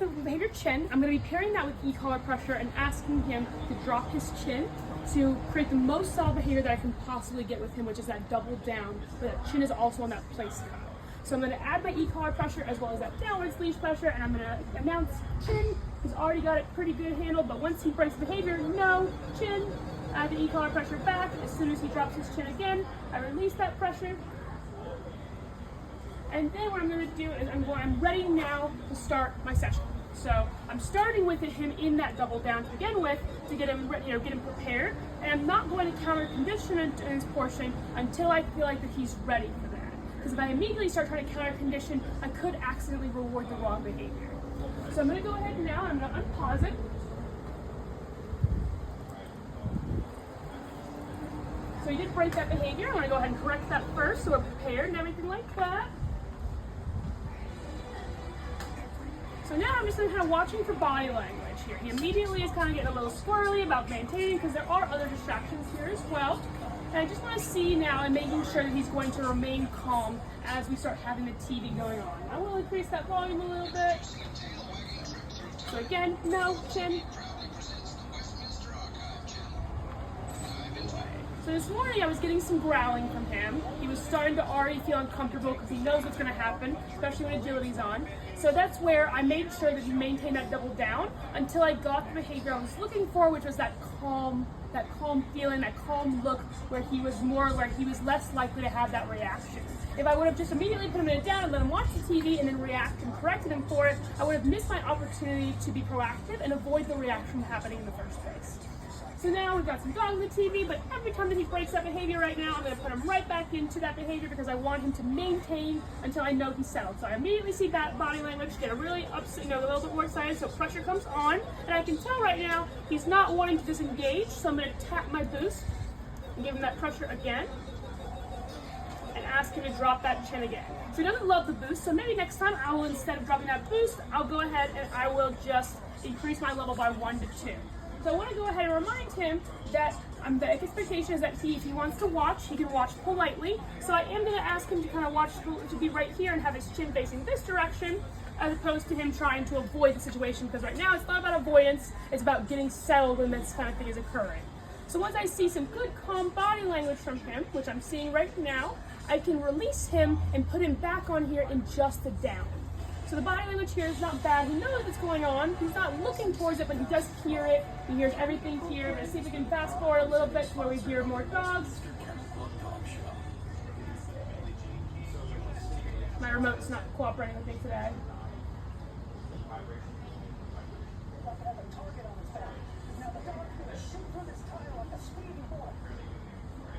the behavior chin, I'm going to be pairing that with e-collar pressure and asking him to drop his chin to create the most solid behavior that I can possibly get with him, which is that double down, but that chin is also on that place cut. So I'm going to add my e-collar pressure as well as that downwards leash pressure, and I'm going to announce chin. He's already got it pretty good handled, but once he breaks behavior, no, chin, add the e-collar pressure back. As soon as he drops his chin again, I release that pressure. And then what I'm going to do is I'm ready now to start my session. So I'm starting with him in that double down to begin with to get him, get him prepared. And I'm not going to counter condition in this portion until I feel like that he's ready for that. Because if I immediately start trying to counter condition, I could accidentally reward the wrong behavior. So I'm going to go ahead now. I'm going to unpause it. So he did break that behavior. I'm going to go ahead and correct that first so we're prepared and everything like that. So now I'm just kind of watching for body language here. He immediately is kind of getting a little squirrely about maintaining because there are other distractions here as well. And I just want to see now and making sure that he's going to remain calm as we start having the TV going on. I will increase that volume a little bit. So again, no, chin. So this morning I was getting some growling from him. He was starting to already feel uncomfortable because he knows what's going to happen, especially when agility's on. So that's where I made sure that he maintained that double down until I got the behavior I was looking for, which was that calm feeling, that calm look where he was less likely to have that reaction. If I would have just immediately put him in a down and let him watch the TV and then react and corrected him for it, I would have missed my opportunity to be proactive and avoid the reaction happening in the first place. So now we've got some dogs on the TV, but every time that he breaks that behavior right now, I'm going to put him right back into that behavior because I want him to maintain until I know he's settled. So I immediately see that body language get a really upset, a little bit more excited, so pressure comes on, and I can tell right now he's not wanting to disengage, so I'm going to tap my boost and give him that pressure again and ask him to drop that chin again. So he doesn't love the boost, so maybe next time I will, instead of dropping that boost, I'll go ahead and I will just increase my level by 1 to 2. So I want to go ahead and remind him that the expectation is that if he wants to watch, he can watch politely. So I am going to ask him to kind of watch, to be right here and have his chin facing this direction, as opposed to him trying to avoid the situation, because right now it's not about avoidance, it's about getting settled when this kind of thing is occurring. So once I see some good calm body language from him, which I'm seeing right now, I can release him and put him back on here in just a down. So the body language here is not bad. He knows what's going on. He's not looking towards it, but he does hear it. He hears everything here. I'm going to see if we can fast forward a little bit to where we hear more dogs. My remote's not cooperating with me today.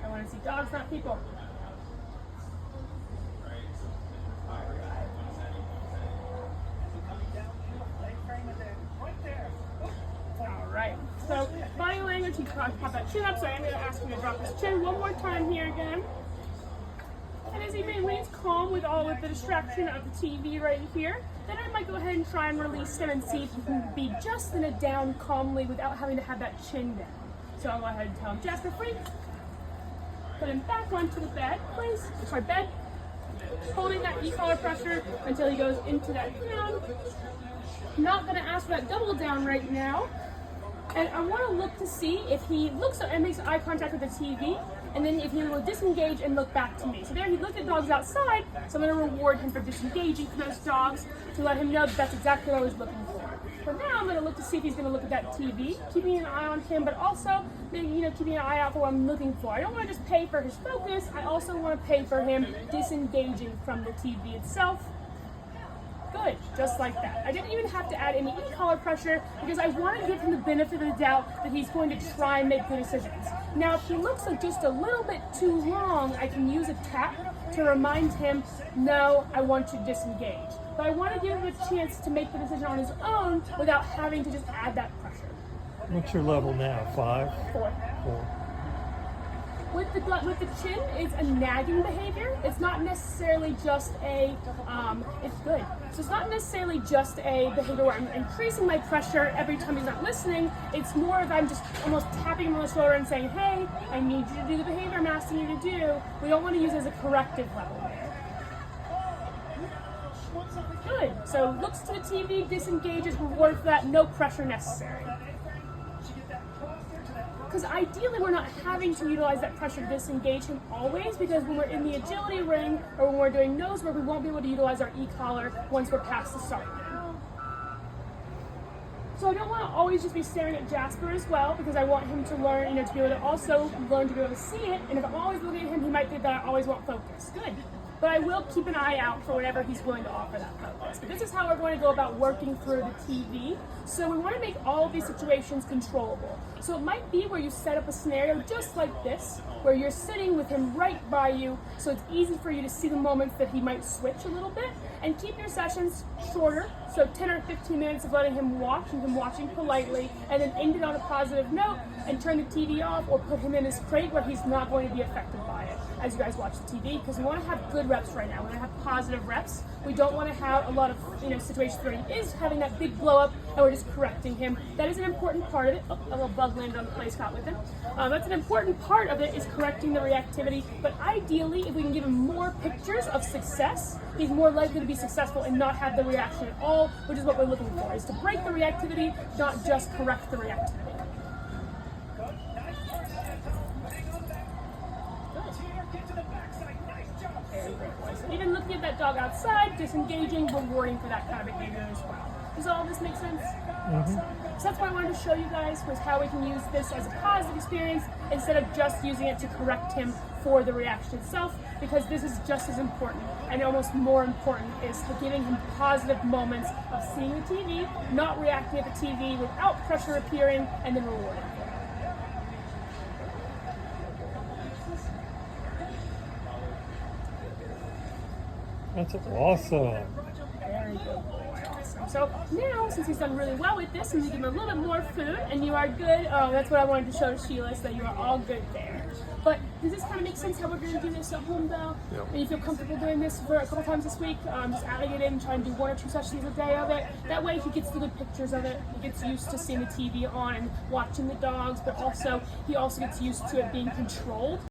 I want to see dogs, not people. Alright, so body language, he can pop that chin up, so I'm going to ask him to drop his chin one more time here again. And as he remains calm with the distraction of the TV right here, then I might go ahead and try and release him and see if he can be just in a down calmly without having to have that chin down. So I'll go ahead and tell him, Jasper, free. Put him back onto the bed, please. Sorry, bed. Holding that e-collar pressure until he goes into that down. Not going to ask for that double down right now. And I want to look to see if he looks and makes eye contact with the TV, and then if he will disengage and look back to me. So there he looked at dogs outside, so I'm going to reward him for disengaging from those dogs to let him know that that's exactly what I was looking for. For now, I'm going to look to see if he's going to look at that TV, keeping an eye on him, but also keeping an eye out for what I'm looking for. I don't want to just pay for his focus, I also want to pay for him disengaging from the TV itself. Good, just like that. I didn't even have to add any e-collar pressure because I want to give him the benefit of the doubt that he's going to try and make good decisions. Now, if he looks like just a little bit too long, I can use a tap to remind him, no, I want to disengage. But I want to give him a chance to make the decision on his own without having to just add that pressure. What's your level now? 5? 4. 4. With the chin, it's a nagging behavior. It's not necessarily just it's good. So it's not necessarily just a behavior where I'm increasing my pressure every time he's not listening. It's more of I'm just almost tapping him on the shoulder and saying, hey, I need you to do the behavior I'm asking you to do. We don't want to use it as a corrective level there. Good. Good. So looks to the TV, disengages, reward for that, no pressure necessary. Because ideally we're not having to utilize that pressure to disengage him always, because when we're in the agility ring or when we're doing nose work, we won't be able to utilize our e-collar once we're past the start line. So I don't want to always just be staring at Jasper as well, because I want him to learn, to be able to also learn to be able to see it. And if I'm always looking at him, he might think that I always want focus. Good. But I will keep an eye out for whatever he's willing to offer that focus. But this is how we're going to go about working through the TV. So we want to make all of these situations controllable. So it might be where you set up a scenario just like this, where you're sitting with him right by you, so it's easy for you to see the moments that he might switch a little bit, and keep your sessions shorter, so 10 or 15 minutes of letting him watch and him watching politely, and then end it on a positive note and turn the TV off or put him in his crate where he's not going to be affected by it as you guys watch the TV, because we want to have good reps right now. We want to have positive reps. We don't want to have a lot of situations where he is having that big blow up and we're just correcting him. That is an important part of it. Oh, a little bug landed on the play Scott with him. That's an important part of it, is correcting the reactivity. But ideally, if we can give him more pictures of success, he's more likely to be successful and not have the reaction at all, which is what we're looking for, is to break the reactivity, not just correct the reactivity. Even looking at that dog outside, disengaging, rewarding for that kind of behavior as well. Does all of this make sense? So that's what I wanted to show you guys, was how we can use this as a positive experience instead of just using it to correct him for the reaction itself, because this is just as important, and almost more important, is giving him positive moments of seeing the TV, not reacting at the TV without pressure appearing, and then rewarding. That's awesome. Very good boy, awesome. So now, since he's done really well with this, and we give him a little bit more food, and you are good. Oh, that's what I wanted to show to Sheila, so that you are all good there. But does this kind of make sense how we're going to do this at home, though? Yep. And you feel comfortable doing this for a couple times this week? Just adding it in, trying to do 1 or 2 sessions a day of it. That way he gets the good pictures of it. He gets used to seeing the TV on and watching the dogs, but also he also gets used to it being controlled.